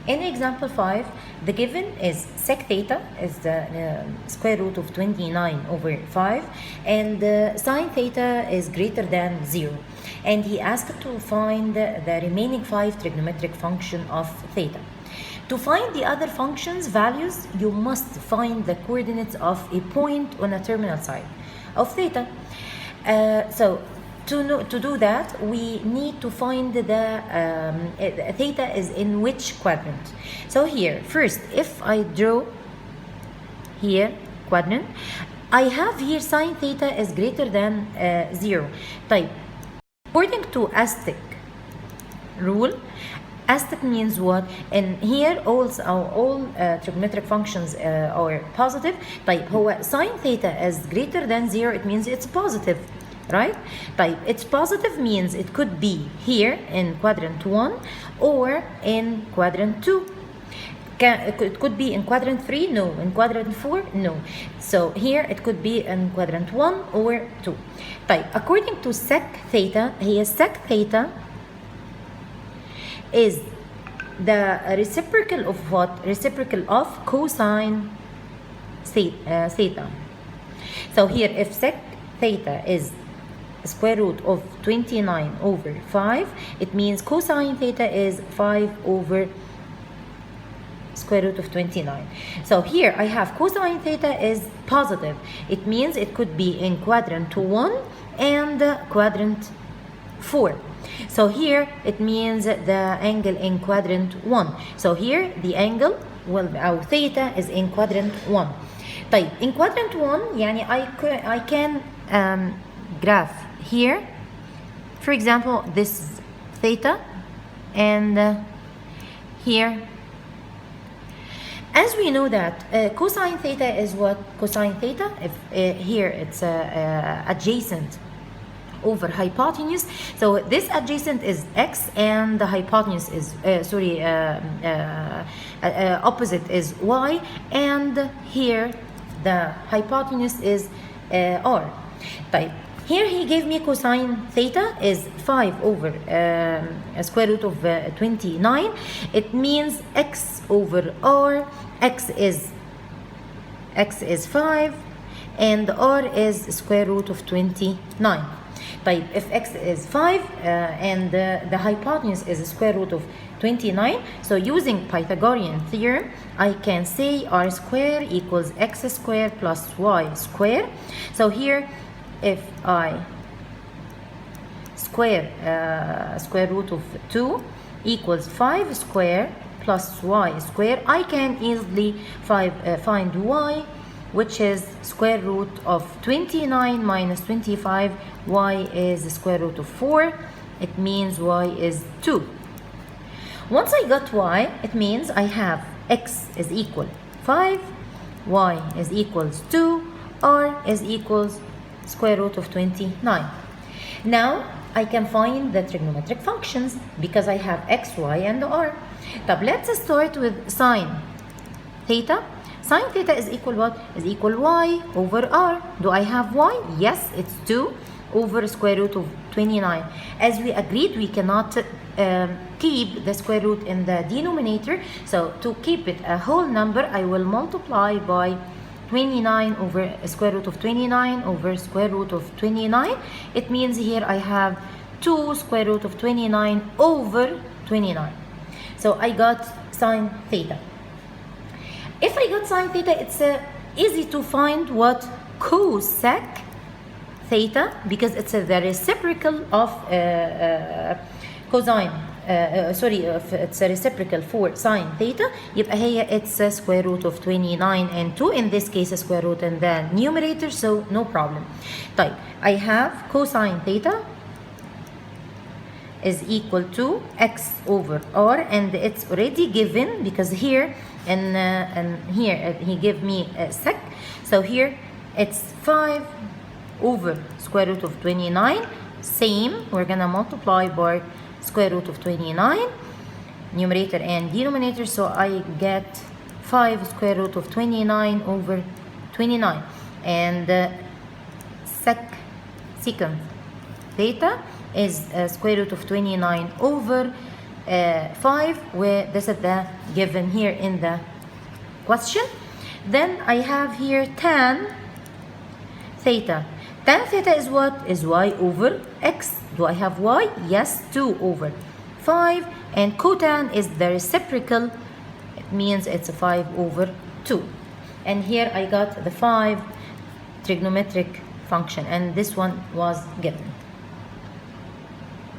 In example 5, the given is sec theta is the square root of 29 over 5, and sine theta is greater than 0. And he asked to find the remaining 5 trigonometric function of theta. To find the other functions values, you must find the coordinates of a point on a terminal side of theta. To do that, we need to find the theta is in which quadrant. So here, first, if I draw here quadrant, I have here sine theta is greater than 0. Type. According to Aztec rule, Aztec means what? And here all trigonometric functions are positive. Type sine theta is greater than 0, it means it's positive. Right? Type it's positive means it could be here in quadrant 1 or in quadrant 2. It could be in quadrant 3, no. In quadrant 4, no. So here it could be in quadrant 1 or 2. Type according to sec theta, here sec theta is the reciprocal of what? Reciprocal of cosine theta. So here if sec theta is square root of 29 over 5, it means cosine theta is 5 over square root of 29. So here I have cosine theta is positive. It means it could be in quadrant 1 and quadrant 4. So here it means the angle in quadrant 1. So here the angle, our theta is in quadrant 1. طيب in quadrant 1 يعني I can graph here, for example, this theta, and here, as we know that cosine theta is what? Cosine theta, if here it's adjacent over hypotenuse, so this adjacent is x and the hypotenuse is opposite is y, and here the hypotenuse is r. Type. Here he gave me cosine theta is 5 over square root of 29. It means x over r. X is 5 and r is square root of 29. But if x is 5 and the hypotenuse is square root of 29, so using Pythagorean theorem, I can say r square equals x square plus y square. So here, if I square root of 2 equals 5 square plus y square, I can easily find y, which is square root of 29 minus 25. Y is square root of 4. It means y is 2. Once I got y, it means I have x is equal 5, y is equals 2, r is equals square root of 29. Now I can find the trigonometric functions because I have x, y, and r. But let's start with sine theta. Sine theta is equal what? Is equal y over r. Do I have y? Yes, it's 2 over square root of 29. As we agreed, we cannot keep the square root in the denominator. So to keep it a whole number, I will multiply by 29 over square root of 29 over square root of 29. It means here I have 2 square root of 29 over 29. So I got sine theta. If I got sine theta, it's easy to find what cosec theta, because it's the reciprocal of cosine. It's a reciprocal for sine theta. يبقى هي it's square root of 29 and 2. In this case, square root in the numerator, so no problem. طيب, I have cosine theta is equal to x over r, and it's already given because here and here he gave me a sec. So here it's 5 over square root of 29. Same, we're gonna multiply by square root of 29, numerator and denominator, so I get 5 square root of 29 over 29, and secant theta is square root of 29 over 5, where this is the given here in the question. Then I have here tan theta. Tan theta is what? Is y over x. Do I have y? Yes, 2 over 5. And cotan is the reciprocal. It means it's a 5 over 2. And here I got the 5 trigonometric function, and this one was given.